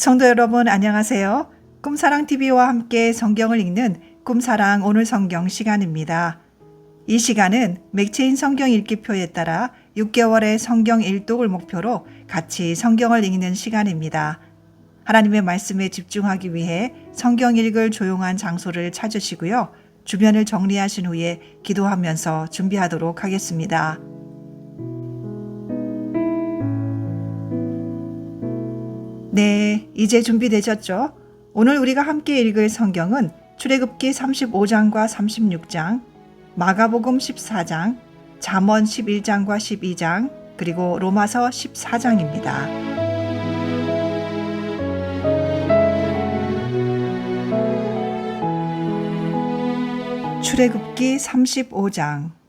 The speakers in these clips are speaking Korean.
성도 여러분 안녕하세요. 꿈사랑TV와 함께 성경을 읽는 꿈사랑 오늘 성경 시간입니다. 이 시간은 맥체인 성경 읽기표에 따라 6개월의 성경 일독을 목표로 같이 성경을 읽는 시간입니다. 하나님의 말씀에 집중하기 위해 성경 읽을 조용한 장소를 찾으시고요. 주변을 정리하신 후에 기도하면서 준비하도록 하겠습니다. 네, 이제 준비되셨죠? 오늘 우리가 함께 읽을 성경은 출애굽기 35장과 36장, 마가복음 14장, 잠언 11장과 12장, 그리고 로마서 14장입니다. 출애굽기 35장.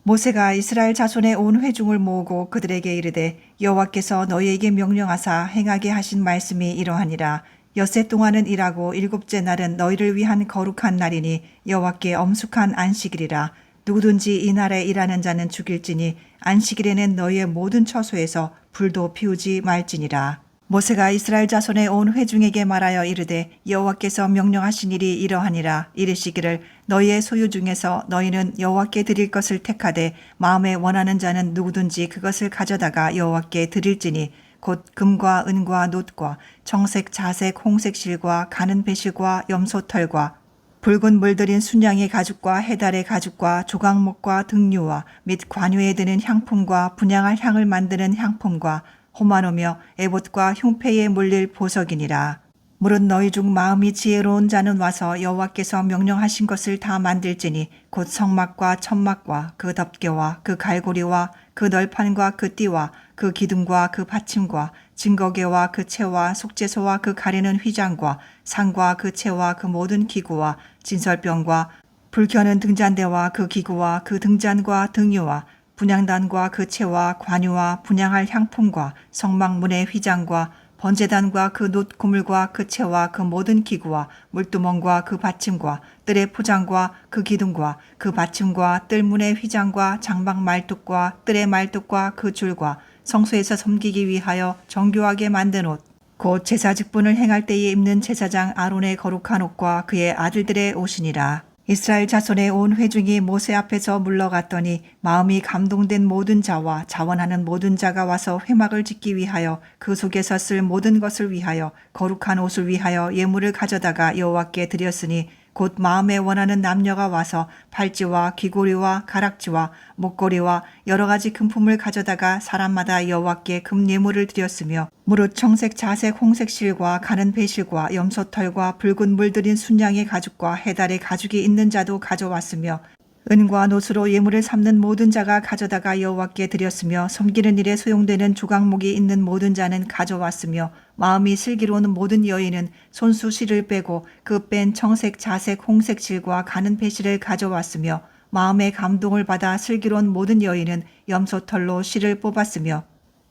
모세가 이스라엘 자손의 온 회중을 모으고 그들에게 이르되 여호와께서 너희에게 명령하사 행하게 하신 말씀이 이러하니라. 엿새 동안은 일하고 일곱째 날은 너희를 위한 거룩한 날이니 여호와께 엄숙한 안식일이라. 누구든지 이 날에 일하는 자는 죽일지니 안식일에는 너희의 모든 처소에서 불도 피우지 말지니라. 모세가 이스라엘 자손의 온 회중에게 말하여 이르되 여호와께서 명령하신 일이 이러하니라. 이르시기를 너희의 소유 중에서 너희는 여호와께 드릴 것을 택하되 마음에 원하는 자는 누구든지 그것을 가져다가 여호와께 드릴지니 곧 금과 은과 놋과 청색 자색 홍색 실과 가는 배실과 염소털과 붉은 물들인 순양의 가죽과 해달의 가죽과 조각목과 등류와 및 관유에 드는 향품과 분향할 향을 만드는 향품과 호마노며 에봇과 흉패에 물릴 보석이니라. 무릇 너희 중 마음이 지혜로운 자는 와서 여호와께서 명령하신 것을 다 만들지니 곧 성막과 천막과 그 덮개와 그 갈고리와 그 널판과 그 띠와 그 기둥과 그 받침과 증거계와 그 채와 속죄소와 그 가리는 휘장과 상과 그 채와 그 모든 기구와 진설병과 불 켜는 등잔대와 그 기구와 그 등잔과 등유와 분향단과 그 채와 관유와 분향할 향품과 성막문의 휘장과 번제단과 그 놋 고물과 그 채와 그 모든 기구와 물두멍과 그 받침과 뜰의 포장과 그 기둥과 그 받침과 뜰문의 휘장과 장막 말뚝과 뜰의 말뚝과 그 줄과 성소에서 섬기기 위하여 정교하게 만든 옷 곧 제사 직분을 행할 때에 입는 제사장 아론의 거룩한 옷과 그의 아들들의 옷이니라. 이스라엘 자손의 온 회중이 모세 앞에서 물러갔더니 마음이 감동된 모든 자와 자원하는 모든 자가 와서 회막을 짓기 위하여 그 속에서 쓸 모든 것을 위하여 거룩한 옷을 위하여 예물을 가져다가 여호와께 드렸으니 곧 마음에 원하는 남녀가 와서 팔찌와 귀고리와 가락지와 목걸이와 여러 가지 금품을 가져다가 사람마다 여호와께 금 예물을 드렸으며 무릇 청색 자색 홍색 실과 가는 배실과 염소털과 붉은 물들인 순양의 가죽과 해달의 가죽이 있는 자도 가져왔으며 은과 놋으로 예물을 삼는 모든 자가 가져다가 여호와께 드렸으며 섬기는 일에 소용되는 조각목이 있는 모든 자는 가져왔으며 마음이 슬기로운 모든 여인은 손수 실을 빼고 그 뺀 청색 자색 홍색 실과 가는 배실을 가져왔으며 마음의 감동을 받아 슬기로운 모든 여인은 염소털로 실을 뽑았으며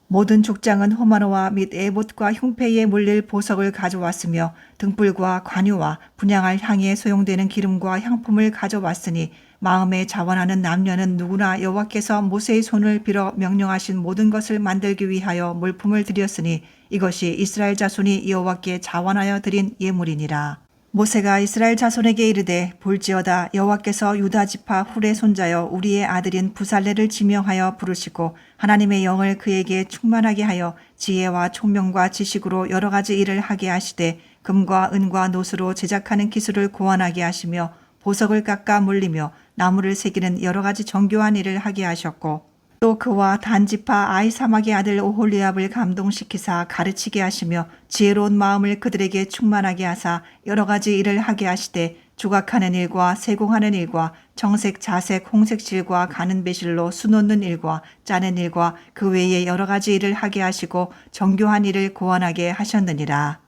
모든 족장은 호마노와 및 에봇과 흉패에 물릴 보석을 가져왔으며 등불과 관유와 분향할 향에 소용되는 기름과 향품을 가져왔으니 마음에 자원하는 남녀는 누구나 여호와께서 모세의 손을 빌어 명령하신 모든 것을 만들기 위하여 물품을 드렸으니 이것이 이스라엘 자손이 여호와께 자원하여 드린 예물이니라. 모세가 이스라엘 자손에게 이르되 볼지어다 여호와께서 유다 지파 훌의 손자여 우리의 아들인 부살레를 지명하여 부르시고 하나님의 영을 그에게 충만하게 하여 지혜와 총명과 지식으로 여러 가지 일을 하게 하시되 금과 은과 놋으로 제작하는 기술을 고안하게 하시며 보석을 깎아 물리며 나무를 새기는 여러 가지 정교한 일을 하게 하셨고 또 그와 단지파 아히사막의 아들 오홀리압을 감동시키사 가르치게 하시며 지혜로운 마음을 그들에게 충만하게 하사 여러 가지 일을 하게 하시되 조각하는 일과 세공하는 일과 청색 자색 홍색 실과 가는 배실로 수놓는 일과 짜는 일과 그 외에 여러 가지 일을 하게 하시고 정교한 일을 고안하게 하셨느니라.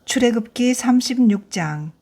출애굽기 36장.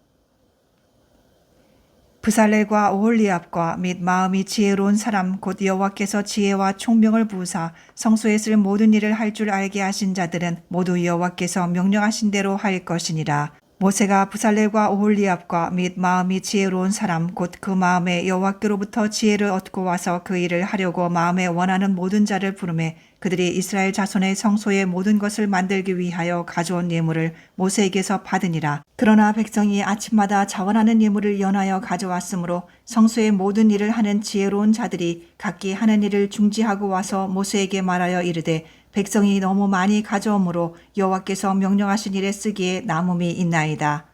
부살렐과 오홀리압과 및 마음이 지혜로운 사람 곧 여호와께서 지혜와 총명을 부으사 성소에 쓸 모든 일을 할 줄 알게 하신 자들은 모두 여호와께서 명령하신 대로 할 것이니라. 모세가 부살렐과 오홀리압과 및 마음이 지혜로운 사람 곧 그 마음에 여호와께로부터 지혜를 얻고 와서 그 일을 하려고 마음에 원하는 모든 자를 부르매 그들이 이스라엘 자손의 성소의 모든 것을 만들기 위하여 가져온 예물을 모세에게서 받으니라. 그러나 백성이 아침마다 자원하는 예물을 연하여 가져왔으므로 성소의 모든 일을 하는 지혜로운 자들이 각기 하는 일을 중지하고 와서 모세에게 말하여 이르되 백성이 너무 많이 가져오므로 여호와께서 명령하신 일에 쓰기에 남음이 있나이다.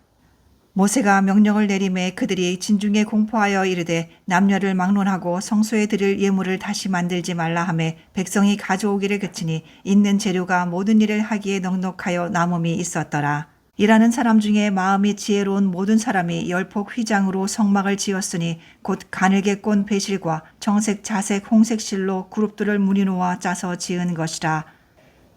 모세가 명령을 내림에 그들이 진중에 공포하여 이르되 남녀를 막론하고 성소에 드릴 예물을 다시 만들지 말라 하매 백성이 가져오기를 그치니 있는 재료가 모든 일을 하기에 넉넉하여 남음이 있었더라. 일하는 사람 중에 마음이 지혜로운 모든 사람이 10폭 휘장으로 성막을 지었으니 곧 가늘게 꼰 배실과 청색, 자색, 홍색 실로 그룹들을 무늬 놓아 짜서 지은 것이라.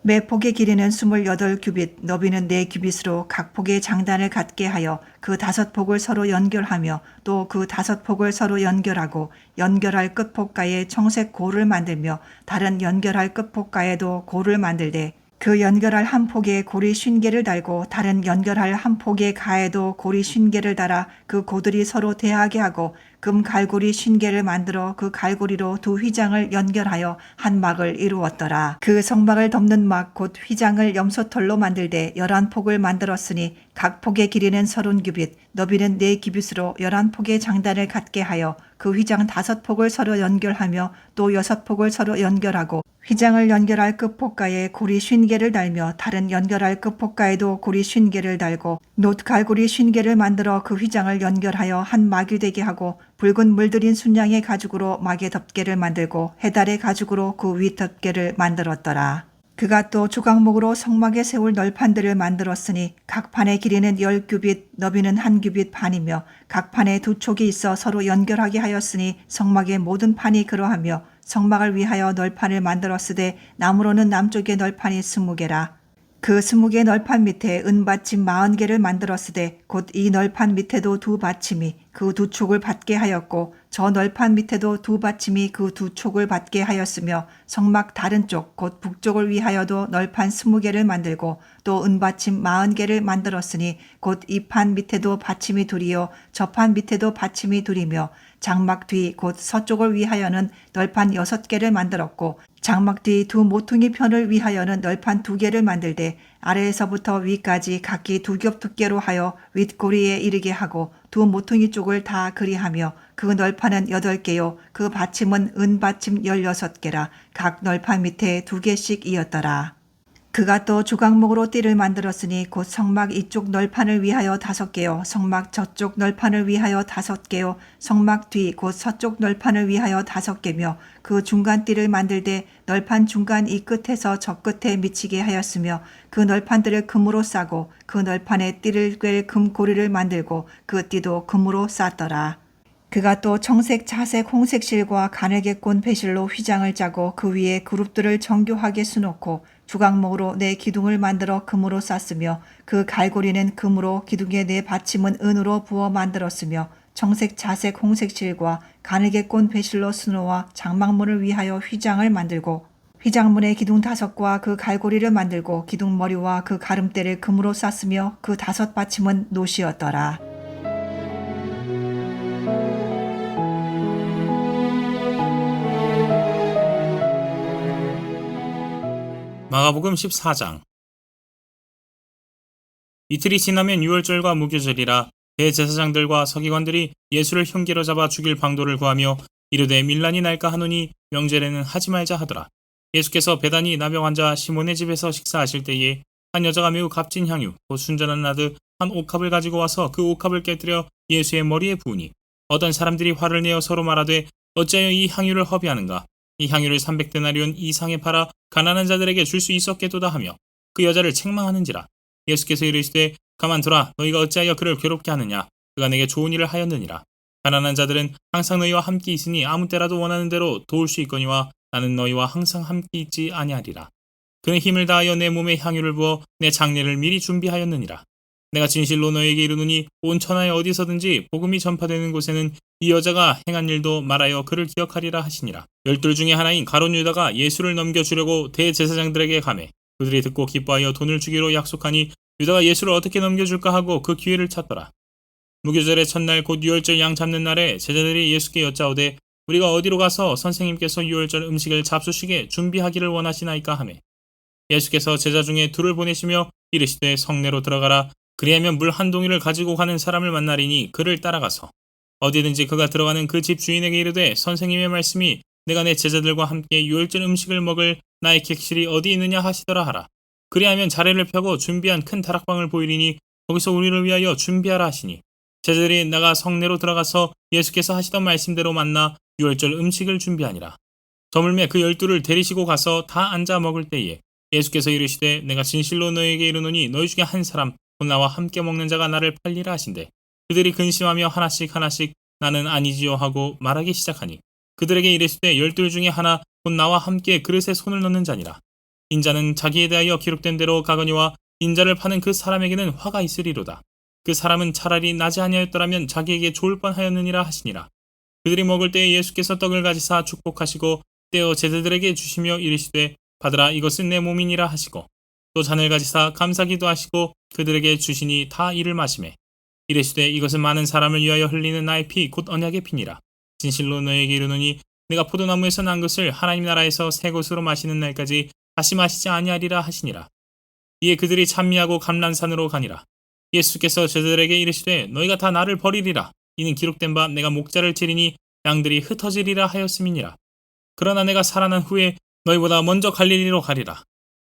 매 폭의 길이는 28규빗, 너비는 4규빗으로 각 폭의 장단을 갖게 하여 그 5폭을 서로 연결하며 또 그 5폭을 서로 연결하고 연결할 끝폭가에 청색 고를 만들며 다른 연결할 끝폭가에도 고를 만들되 그 연결할 한 폭에 고리 50개를 달고 다른 연결할 한 폭의 가에도 고리 50개를 달아 그 고들이 서로 대하게 하고 금 갈고리 50개를 만들어 그 갈고리로 두 휘장을 연결하여 한 막을 이루었더라. 그 성막을 덮는 막 곧 휘장을 염소털로 만들되 11폭을 만들었으니 각 폭의 길이는 30규빗, 너비는 4규빗으로 11폭의 장단을 갖게 하여 그 휘장 5폭을 서로 연결하며 또 6폭을 서로 연결하고 휘장을 연결할 끝폭가에 고리 50개를 달며 다른 연결할 끝폭가에도 고리 50개를 달고 놋갈고리 50개를 만들어 그 휘장을 연결하여 한 막이 되게 하고 붉은 물들인 순양의 가죽으로 막의 덮개를 만들고 해달의 가죽으로 그 윗 덮개를 만들었더라. 그가 또 조각목으로 성막에 세울 널판들을 만들었으니 각 판의 길이는 10규빗, 너비는 1규빗 반이며 각 판에 두 촉이 있어 서로 연결하게 하였으니 성막의 모든 판이 그러하며 성막을 위하여 널판을 만들었으되 나무로는 남쪽의 널판이 20개라. 그 20개 널판 밑에 은받침 40개를 만들었으되 곧 이 널판 밑에도 두 받침이 그 두 촉을 받게 하였고 저 널판 밑에도 두 받침이 그 두 촉을 받게 하였으며 성막 다른 쪽 곧 북쪽을 위하여도 널판 20개를 만들고 또 은받침 40개를 만들었으니 곧 이 판 밑에도 받침이 둘이요 저 판 밑에도 받침이 둘이며 장막 뒤 곧 서쪽을 위하여는 널판 6개를 만들었고 장막 뒤 두 모퉁이 편을 위하여는 널판 2개를 만들되 아래에서부터 위까지 각기 2겹 두께로 하여 윗꼬리에 이르게 하고 두 모퉁이 쪽을 다 그리하며 그 널판은 8개요 그 받침은 은받침 16개라 각 널판 밑에 2개씩 이었더라. 그가 또 조각목으로 띠를 만들었으니 곧 성막 이쪽 널판을 위하여 5개요 성막 저쪽 널판을 위하여 5개요 성막 뒤 곧 서쪽 널판을 위하여 5개며 그 중간 띠를 만들되 널판 중간 이 끝에서 저 끝에 미치게 하였으며 그 널판들을 금으로 싸고 그 널판에 띠를 꿰 금고리를 만들고 그 띠도 금으로 쌌더라. 그가 또 청색, 자색, 홍색 실과 가늘게 꼰 배실로 휘장을 짜고 그 위에 그룹들을 정교하게 수놓고 주각목으로 4기둥을 만들어 금으로 쌌으며 그 갈고리는 금으로 기둥의 4받침은 은으로 부어 만들었으며 청색, 자색, 홍색 실과 가늘게 꼰 배실로 수놓아 장막문을 위하여 휘장을 만들고 휘장문의 기둥 5과 그 갈고리를 만들고 기둥머리와 그 가름대를 금으로 쌌으며 그 5받침은 놋이었더라. 마가복음 14장. 이틀이 지나면 유월절과 무교절이라 대제사장들과 서기관들이 예수를 흉기로 잡아 죽일 방도를 구하며 이르되 밀란이 날까 하노니 명절에는 하지 말자 하더라. 예수께서 베다니 나병 환자 시몬의 집에서 식사하실 때에 한 여자가 매우 값진 향유 곧 순전한 나드 한 옥합을 가지고 와서 그 옥합을 깨뜨려 예수의 머리에 부으니 어떤 사람들이 화를 내어 서로 말하되 어찌하여 이 향유를 허비하는가. 이 향유를 300데나리온 이상에 팔아 가난한 자들에게 줄 수 있었겠도다 하며 그 여자를 책망하는지라. 예수께서 이르시되 가만두라. 너희가 어찌하여 그를 괴롭게 하느냐. 그가 내게 좋은 일을 하였느니라. 가난한 자들은 항상 너희와 함께 있으니 아무 때라도 원하는 대로 도울 수 있거니와 나는 너희와 항상 함께 있지 아니하리라. 그는 힘을 다하여 내 몸에 향유를 부어 내 장례를 미리 준비하였느니라. 내가 진실로 너희에게 이르노니 온 천하에 어디서든지 복음이 전파되는 곳에는 이 여자가 행한 일도 말하여 그를 기억하리라 하시니라. 12 중에 하나인 가룟 유다가 예수를 넘겨주려고 대제사장들에게 가매 그들이 듣고 기뻐하여 돈을 주기로 약속하니 유다가 예수를 어떻게 넘겨줄까 하고 그 기회를 찾더라. 무교절의 첫날 곧 유월절 양 잡는 날에 제자들이 예수께 여짜오되 우리가 어디로 가서 선생님께서 유월절 음식을 잡수시게 준비하기를 원하시나이까 하매 예수께서 제자 중에 둘을 보내시며 이르시되 성내로 들어가라. 그리하면 물 한 동이를 가지고 가는 사람을 만나리니 그를 따라가서 어디든지 그가 들어가는 그 집 주인에게 이르되 선생님의 말씀이 내가 내 제자들과 함께 유월절 음식을 먹을 나의 객실이 어디 있느냐 하시더라 하라. 그리하면 자리를 펴고 준비한 큰 다락방을 보이리니 거기서 우리를 위하여 준비하라 하시니 제자들이 나가 성내로 들어가서 예수께서 하시던 말씀대로 만나 유월절 음식을 준비하니라. 저물매 그 12를 데리시고 가서 다 앉아 먹을 때에 예수께서 이르시되 내가 진실로 너희에게 이르노니 너희 중에 한 사람 곧 나와 함께 먹는 자가 나를 팔리라 하신대 그들이 근심하며 하나씩 나는 아니지요 하고 말하기 시작하니 그들에게 이르시되 12 중에 하나 곧 나와 함께 그릇에 손을 넣는 자니라. 인자는 자기에 대하여 기록된 대로 가거니와 인자를 파는 그 사람에게는 화가 있으리로다. 그 사람은 차라리 나지 아니하였더라면 자기에게 좋을 뻔하였느니라 하시니라. 그들이 먹을 때에 예수께서 떡을 가지사 축복하시고 떼어 제자들에게 주시며 이르시되 받으라 이것은 내 몸이니라 하시고 또 잔을 가지사 감사기도 하시고 그들에게 주시니 다 이를 마시매 이르시되 이것은 많은 사람을 위하여 흘리는 나의 피 곧 언약의 피니라. 진실로 너희에게 이르노니 내가 포도나무에서 난 것을 하나님 나라에서 새 것으로 마시는 날까지 다시 마시지 아니하리라 하시니라. 이에 그들이 찬미하고 감람산으로 가니라. 예수께서 제자들에게 이르시되 너희가 다 나를 버리리라. 이는 기록된 바 내가 목자를 치리니 양들이 흩어지리라 하였음이니라. 그러나 내가 살아난 후에 너희보다 먼저 갈릴리로 가리라.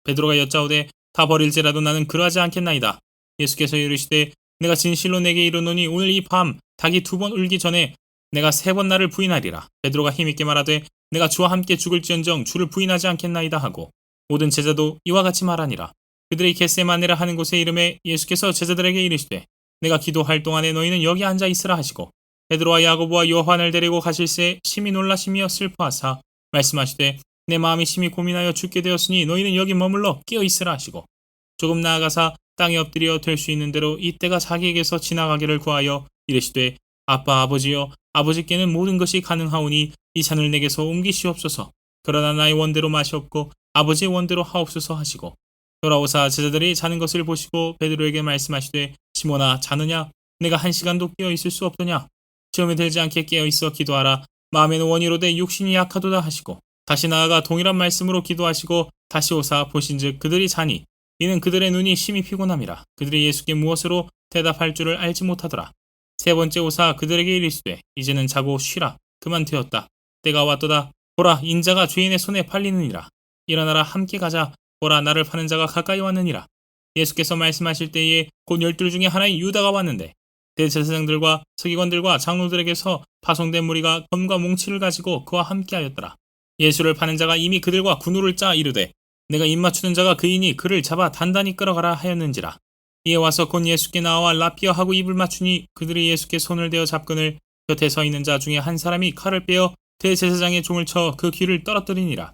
베드로가 여짜오되 다 버릴지라도 나는 그러하지 않겠나이다. 예수께서 이르시되 내가 진실로 내게 이르노니 오늘 이 밤 닭이 2번 울기 전에 내가 3번 나를 부인하리라. 베드로가 힘있게 말하되 내가 주와 함께 죽을지언정 주를 부인하지 않겠나이다 하고 모든 제자도 이와 같이 말하니라. 그들이 겟세마네라 하는 곳에 이름에 예수께서 제자들에게 이르시되 내가 기도할 동안에 너희는 여기 앉아 있으라 하시고 베드로와 야고보와 요한을 데리고 가실새 심히 놀라시며 슬퍼하사 말씀하시되 내 마음이 심히 고민하여 죽게 되었으니 너희는 여기 머물러 깨어 있으라 하시고 조금 나아가사 땅에 엎드려 될 수 있는 대로 이때가 자기에게서 지나가기를 구하여 이르시되 아빠 아버지여 아버지께는 모든 것이 가능하오니 이 잔을 내게서 옮기시옵소서. 그러나 나의 원대로 마시옵고 아버지의 원대로 하옵소서 하시고 돌아오사 제자들이 자는 것을 보시고 베드로에게 말씀하시되 시몬아 자느냐 내가 1시간도 깨어 있을 수 없더냐 시험에 들지 않게 깨어 있어 기도하라. 마음에는 원이로되 육신이 약하도다 하시고 다시 나아가 동일한 말씀으로 기도하시고 다시 오사 보신즉 그들이 자니 이는 그들의 눈이 심히 피곤함이라. 그들이 예수께 무엇으로 대답할 줄을 알지 못하더라. 세 번째 오사 그들에게 이르시되 이제는 자고 쉬라. 그만 되었다. 때가 왔도다. 보라 인자가 죄인의 손에 팔리느니라. 일어나라 함께 가자. 보라 나를 파는 자가 가까이 왔느니라. 예수께서 말씀하실 때에 곧 12 중에 하나인 유다가 왔는데 대제사장들과 서기관들과 장로들에게서 파송된 무리가 검과 몽치를 가지고 그와 함께하였더라. 예수를 파는 자가 이미 그들과 군우를 짜 이르되 내가 입맞추는 자가 그이니 그를 잡아 단단히 끌어가라 하였는지라. 이에 와서 곧 예수께 나와 라피어 하고 입을 맞추니 그들이 예수께 손을 대어 잡거늘 곁에 서 있는 자 중에 한 사람이 칼을 빼어 대제사장의 종을 쳐 그 귀를 떨어뜨리니라.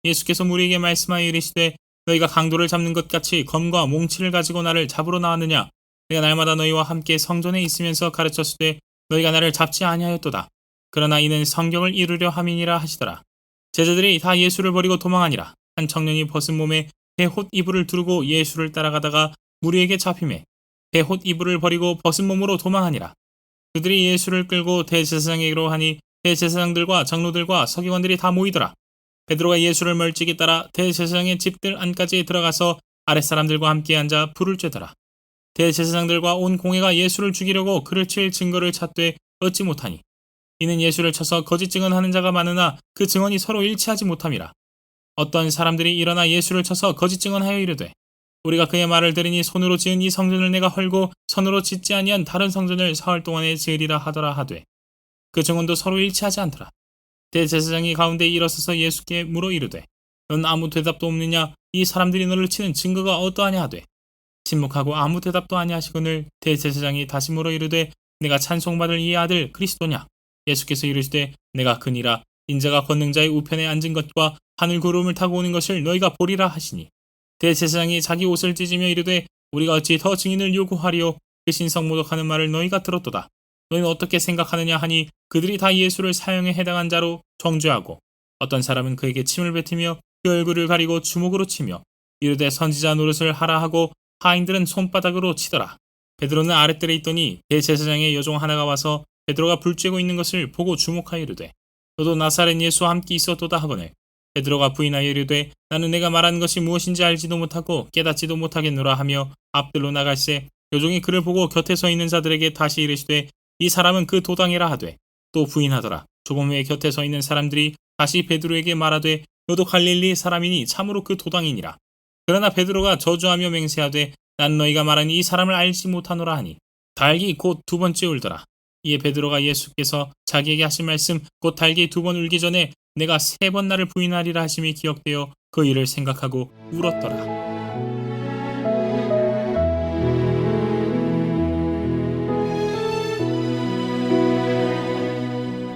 예수께서 무리에게 말씀하여 이르시되 너희가 강도를 잡는 것 같이 검과 몽치를 가지고 나를 잡으러 나왔느냐. 내가 날마다 너희와 함께 성전에 있으면서 가르쳤을 때 너희가 나를 잡지 아니하였도다. 그러나 이는 성경을 이루려 함이니라 하시더라. 제자들이 다 예수를 버리고 도망하니라. 한 청년이 벗은 몸에 배옷 이불을 두르고 예수를 따라가다가 무리에게 잡히매 배옷 이불을 버리고 벗은 몸으로 도망하니라. 그들이 예수를 끌고 대제사장에게로 하니 대제사장들과 장로들과 서기관들이 다 모이더라. 베드로가 예수를 멀찍이 따라 대제사장의 집들 안까지 들어가서 아랫사람들과 함께 앉아 불을 쬐더라. 대제사장들과 온 공회가 예수를 죽이려고 그를 칠 증거를 찾되 얻지 못하니 이는 예수를 쳐서 거짓 증언하는 자가 많으나 그 증언이 서로 일치하지 못함이라. 어떤 사람들이 일어나 예수를 쳐서 거짓 증언하여 이르되 우리가 그의 말을 들으니 손으로 지은 이 성전을 내가 헐고 손으로 짓지 아니한 다른 성전을 사흘 동안에 지으리라 하더라 하되 그 증언도 서로 일치하지 않더라. 대제사장이 가운데 일어서서 예수께 물어 이르되 넌 아무 대답도 없느냐. 이 사람들이 너를 치는 증거가 어떠하냐 하되 침묵하고 아무 대답도 아니하시거늘 대제사장이 다시 물어 이르되 내가 찬송받을 이 아들 그리스도냐. 예수께서 이르시되 내가 그니라. 인자가 권능자의 우편에 앉은 것과 하늘 구름을 타고 오는 것을 너희가 보리라 하시니 대제사장이 자기 옷을 찢으며 이르되 우리가 어찌 더 증인을 요구하리요. 그 신성모독하는 말을 너희가 들었도다. 너희는 어떻게 생각하느냐 하니 그들이 다 예수를 사형에 해당한 자로 정죄하고 어떤 사람은 그에게 침을 뱉으며 그 얼굴을 가리고 주먹으로 치며 이르되 선지자 노릇을 하라 하고 하인들은 손바닥으로 치더라. 베드로는 아랫뜰에 있더니 대제사장의 여종 하나가 와서 베드로가 불 쬐고 있는 것을 보고 주목하여 이르되 너도 나사렛 예수와 함께 있었도다 하거늘 베드로가 부인하여 이르되 나는 내가 말하는 것이 무엇인지 알지도 못하고 깨닫지도 못하겠노라 하며 앞뜰로 나갈새 여종이 그를 보고 곁에 서 있는 자들에게 다시 이르시되 이 사람은 그 도당이라 하되 또 부인하더라. 조금 후에 곁에 서 있는 사람들이 다시 베드로에게 말하되 너도 갈릴리 사람이니 참으로 그 도당이니라. 그러나 베드로가 저주하며 맹세하되 난 너희가 말하는 이 사람을 알지 못하노라 하니 달기 곧 두 번째 울더라. 이에 베드로가 예수께서 자기에게 하신 말씀 곧 달기 두 번 울기 전에 내가 세 번 나를 부인하리라 하심이 기억되어 그 일을 생각하고 울었더라.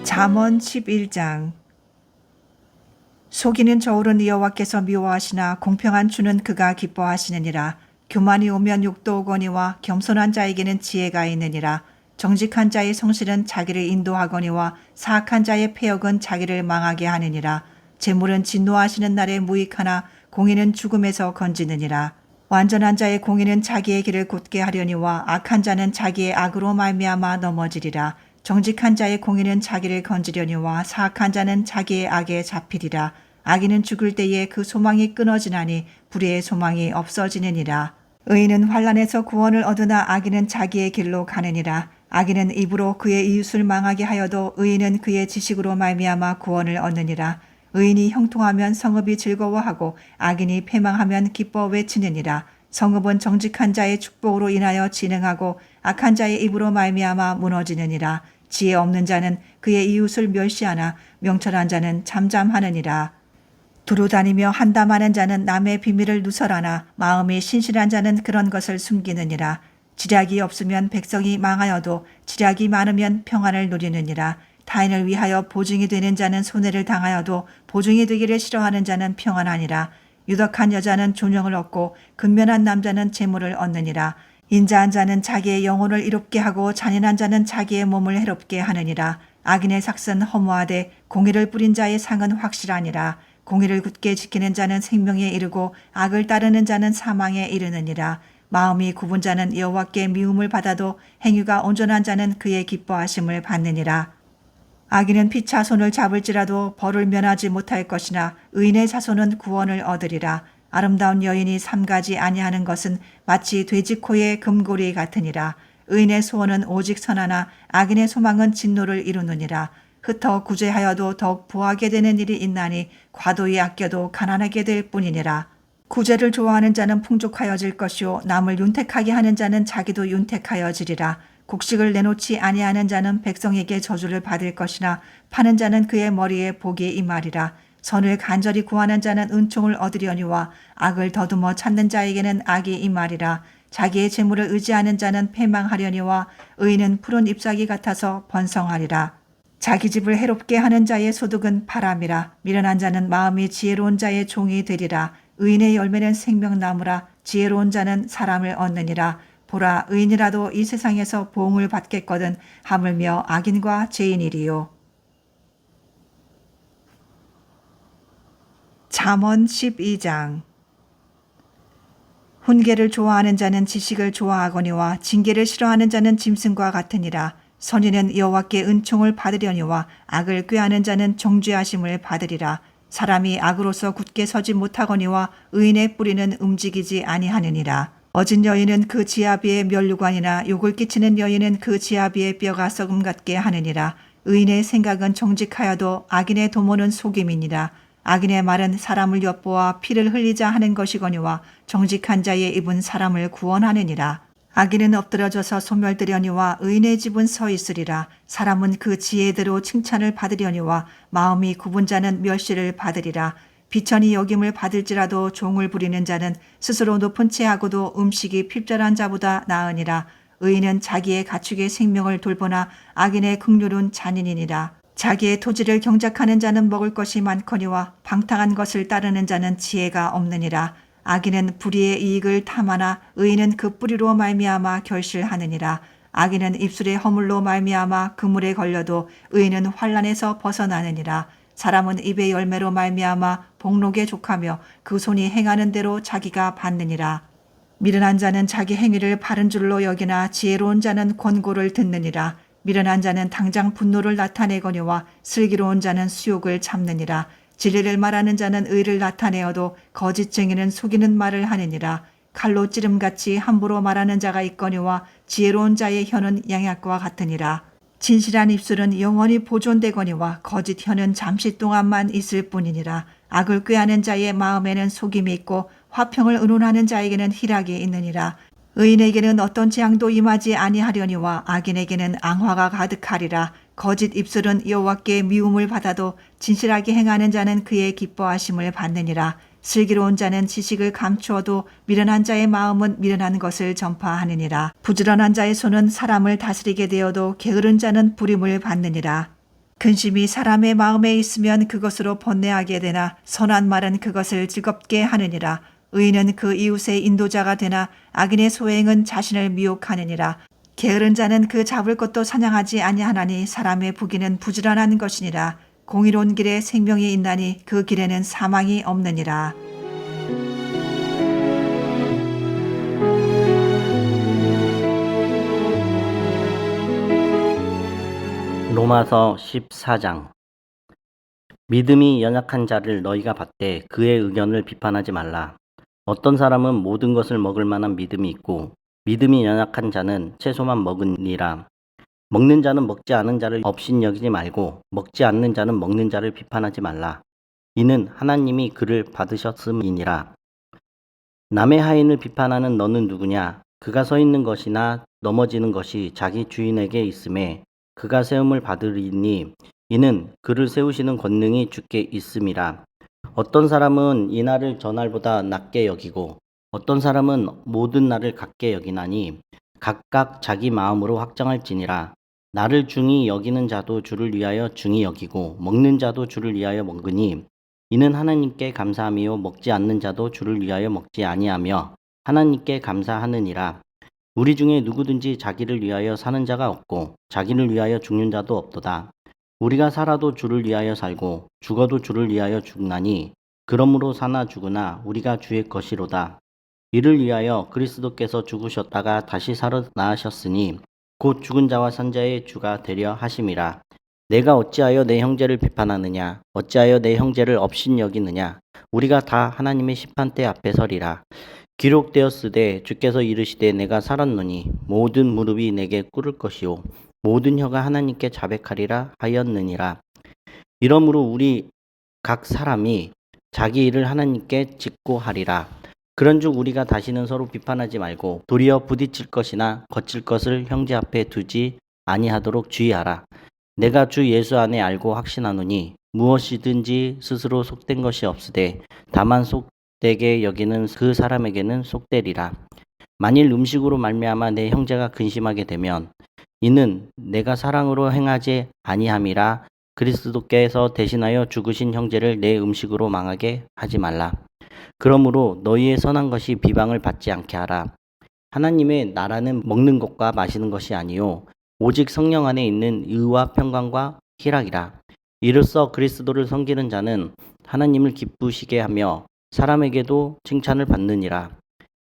잠언 11장. 속이는 저울은 여호와께서 미워하시나 공평한 주는 그가 기뻐하시느니라. 교만이 오면 욕도 오거니와 겸손한 자에게는 지혜가 있느니라. 정직한 자의 성실은 자기를 인도하거니와 사악한 자의 패역은 자기를 망하게 하느니라. 재물은 진노하시는 날에 무익하나 공의는 죽음에서 건지느니라. 완전한 자의 공의는 자기의 길을 곧게 하려니와 악한 자는 자기의 악으로 말미암아 넘어지리라. 정직한 자의 공의는 자기를 건지려니와 사악한 자는 자기의 악에 잡히리라. 악인은 죽을 때에 그 소망이 끊어지나니 불의의 소망이 없어지느니라. 의인은 환난에서 구원을 얻으나 악인은 자기의 길로 가느니라. 악인은 입으로 그의 이웃을 망하게 하여도 의인은 그의 지식으로 말미암아 구원을 얻느니라. 의인이 형통하면 성읍이 즐거워하고 악인이 패망하면 기뻐 외치느니라. 성읍은 정직한 자의 축복으로 인하여 진흥하고 악한 자의 입으로 말미암아 무너지느니라. 지혜 없는 자는 그의 이웃을 멸시하나 명철한 자는 잠잠하느니라. 두루 다니며 한담하는 자는 남의 비밀을 누설하나 마음이 신실한 자는 그런 것을 숨기느니라. 지략이 없으면 백성이 망하여도 지략이 많으면 평안을 누리느니라. 타인을 위하여 보증이 되는 자는 손해를 당하여도 보증이 되기를 싫어하는 자는 평안하니라. 유덕한 여자는 존영을 얻고 근면한 남자는 재물을 얻느니라. 인자한 자는 자기의 영혼을 이롭게 하고 잔인한 자는 자기의 몸을 해롭게 하느니라. 악인의 삭은 허무하되 공의를 뿌린 자의 상은 확실하니라. 공의를 굳게 지키는 자는 생명에 이르고 악을 따르는 자는 사망에 이르느니라. 마음이 굽은 자는 여호와께 미움을 받아도 행위가 온전한 자는 그의 기뻐하심을 받느니라. 악인은 피차 손을 잡을지라도 벌을 면하지 못할 것이나 의인의 자손은 구원을 얻으리라. 아름다운 여인이 삼가지 아니하는 것은 마치 돼지 코의 금고리 같으니라. 의인의 소원은 오직 선하나 악인의 소망은 진노를 이루느니라. 흩어 구제하여도 더욱 부하게 되는 일이 있나니 과도히 아껴도 가난하게 될 뿐이니라. 구제를 좋아하는 자는 풍족하여질 것이요 남을 윤택하게 하는 자는 자기도 윤택하여지리라. 곡식을 내놓지 아니하는 자는 백성에게 저주를 받을 것이나 파는 자는 그의 머리에 복이 임하리라. 선을 간절히 구하는 자는 은총을 얻으려니와 악을 더듬어 찾는 자에게는 악이 임하리라. 자기의 재물을 의지하는 자는 패망하려니와 의인은 푸른 잎사귀 같아서 번성하리라. 자기 집을 해롭게 하는 자의 소득은 바람이라. 미련한 자는 마음이 지혜로운 자의 종이 되리라. 의인의 열매는 생명나무라. 지혜로운 자는 사람을 얻느니라. 보라, 의인이라도 이 세상에서 보응을 받겠거든 하물며 악인과 죄인이리요. 잠언 12장. 훈계를 좋아하는 자는 지식을 좋아하거니와 징계를 싫어하는 자는 짐승과 같으니라. 선인은 여호와께 은총을 받으려니와 악을 꾀하는 자는 정죄하심을 받으리라. 사람이 악으로서 굳게 서지 못하거니와 의인의 뿌리는 움직이지 아니하느니라. 어진 여인은 그 지아비의 면류관이나 욕을 끼치는 여인은 그 지아비의 뼈가 썩음 같게 하느니라. 의인의 생각은 정직하여도 악인의 도모는 속임이니라. 악인의 말은 사람을 엿보아 피를 흘리자 하는 것이거니와 정직한 자의 입은 사람을 구원하느니라. 악인은 엎드려져서 소멸되려니와 의인의 집은 서 있으리라. 사람은 그 지혜대로 칭찬을 받으려니와 마음이 굽은 자는 멸시를 받으리라. 비천이 여김을 받을지라도 종을 부리는 자는 스스로 높은 채하고도 음식이 필절한 자보다 나으니라. 의인은 자기의 가축의 생명을 돌보나 악인의 긍휼은 잔인이니라. 자기의 토지를 경작하는 자는 먹을 것이 많거니와 방탕한 것을 따르는 자는 지혜가 없느니라. 악인은 불의의 이익을 탐하나 의인은 그 뿌리로 말미암아 결실하느니라. 악인은 입술의 허물로 말미암아 그물에 걸려도 의인은 환난에서 벗어나느니라. 사람은 입의 열매로 말미암아 복록에 족하며 그 손이 행하는 대로 자기가 받느니라. 미련한 자는 자기 행위를 바른 줄로 여기나 지혜로운 자는 권고를 듣느니라. 미련한 자는 당장 분노를 나타내거니와 슬기로운 자는 수욕을 참느니라. 진리를 말하는 자는 의를 나타내어도 거짓쟁이는 속이는 말을 하느니라. 칼로 찌름같이 함부로 말하는 자가 있거니와 지혜로운 자의 혀는 양약과 같으니라. 진실한 입술은 영원히 보존되거니와 거짓 혀는 잠시 동안만 있을 뿐이니라. 악을 꾀하는 자의 마음에는 속임이 있고 화평을 의논하는 자에게는 희락이 있느니라. 의인에게는 어떤 재앙도 임하지 아니하려니와 악인에게는 앙화가 가득하리라. 거짓 입술은 여호와께 미움을 받아도 진실하게 행하는 자는 그의 기뻐하심을 받느니라. 슬기로운 자는 지식을 감추어도 미련한 자의 마음은 미련한 것을 전파하느니라. 부지런한 자의 손은 사람을 다스리게 되어도 게으른 자는 부림을 받느니라. 근심이 사람의 마음에 있으면 그것으로 번뇌하게 되나 선한 말은 그것을 즐겁게 하느니라. 의인은 그 이웃의 인도자가 되나 악인의 소행은 자신을 미혹하느니라. 게으른 자는 그 잡을 것도 사냥하지 아니하나니 사람의 부귀는 부지런한 것이니라. 공의로운 길에 생명이 있나니 그 길에는 사망이 없느니라. 로마서 14장. 믿음이 연약한 자를 너희가 받되 그의 의견을 비판하지 말라. 어떤 사람은 모든 것을 먹을 만한 믿음이 있고 믿음이 연약한 자는 채소만 먹으니라. 먹는 자는 먹지 않은 자를 업신여기지 말고 먹지 않는 자는 먹는 자를 비판하지 말라. 이는 하나님이 그를 받으셨음이니라. 남의 하인을 비판하는 너는 누구냐? 그가 서 있는 것이나 넘어지는 것이 자기 주인에게 있음에 그가 세움을 받으리니 이는 그를 세우시는 권능이 주께 있음이라. 어떤 사람은 이 날을 저 날보다 낮게 여기고 어떤 사람은 모든 날을 같게 여기나니 각각 자기 마음으로 확정할지니라. 나를 중히 여기는 자도 주를 위하여 중히 여기고 먹는 자도 주를 위하여 먹으니 이는 하나님께 감사함이요 먹지 않는 자도 주를 위하여 먹지 아니하며 하나님께 감사하느니라. 우리 중에 누구든지 자기를 위하여 사는 자가 없고 자기를 위하여 죽는 자도 없도다. 우리가 살아도 주를 위하여 살고 죽어도 주를 위하여 죽나니 그러므로 사나 죽으나 우리가 주의 것이로다. 이를 위하여 그리스도께서 죽으셨다가 다시 살아나셨으니 곧 죽은 자와 산 자의 주가 되려 하심이라. 내가 어찌하여 내 형제를 비판하느냐? 어찌하여 내 형제를 업신여기느냐? 우리가 다 하나님의 심판대 앞에 서리라. 기록되었으되 주께서 이르시되 내가 살았노니 모든 무릎이 내게 꿇을 것이요 모든 혀가 하나님께 자백하리라 하였느니라. 이러므로 우리 각 사람이 자기 일을 하나님께 직고하리라. 그런즉 우리가 다시는 서로 비판하지 말고 도리어 부딪힐 것이나 거칠 것을 형제 앞에 두지 아니하도록 주의하라. 내가 주 예수 안에 알고 확신하노니 무엇이든지 스스로 속된 것이 없으되 다만 속되게 여기는 그 사람에게는 속되리라. 만일 음식으로 말미암아 내 형제가 근심하게 되면 이는 내가 사랑으로 행하지 아니함이라. 그리스도께서 대신하여 죽으신 형제를 내 음식으로 망하게 하지 말라. 그러므로 너희의 선한 것이 비방을 받지 않게 하라. 하나님의 나라는 먹는 것과 마시는 것이 아니요 오직 성령 안에 있는 의와 평강과 희락이라. 이로써 그리스도를 섬기는 자는 하나님을 기쁘시게 하며 사람에게도 칭찬을 받느니라.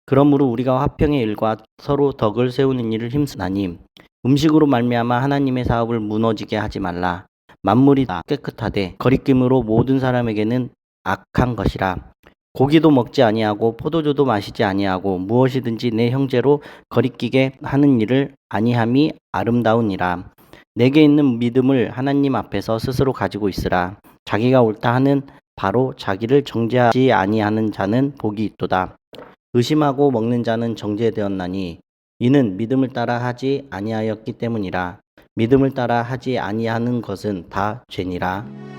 그러므로 우리가 화평의 일과 서로 덕을 세우는 일을 힘쓰나니 음식으로 말미암아 하나님의 사업을 무너지게 하지 말라. 만물이 다 깨끗하되 거리낌으로 모든 사람에게는 악한 것이라. 고기도 먹지 아니하고 포도주도 마시지 아니하고 무엇이든지 내 형제로 거리끼게 하는 일을 아니함이 아름다우니라. 내게 있는 믿음을 하나님 앞에서 스스로 가지고 있으라. 자기가 옳다 하는 바로 자기를 정죄하지 아니하는 자는 복이 있도다. 의심하고 먹는 자는 정죄되었나니 이는 믿음을 따라 하지 아니하였기 때문이라. 믿음을 따라 하지 아니하는 것은 다 죄니라.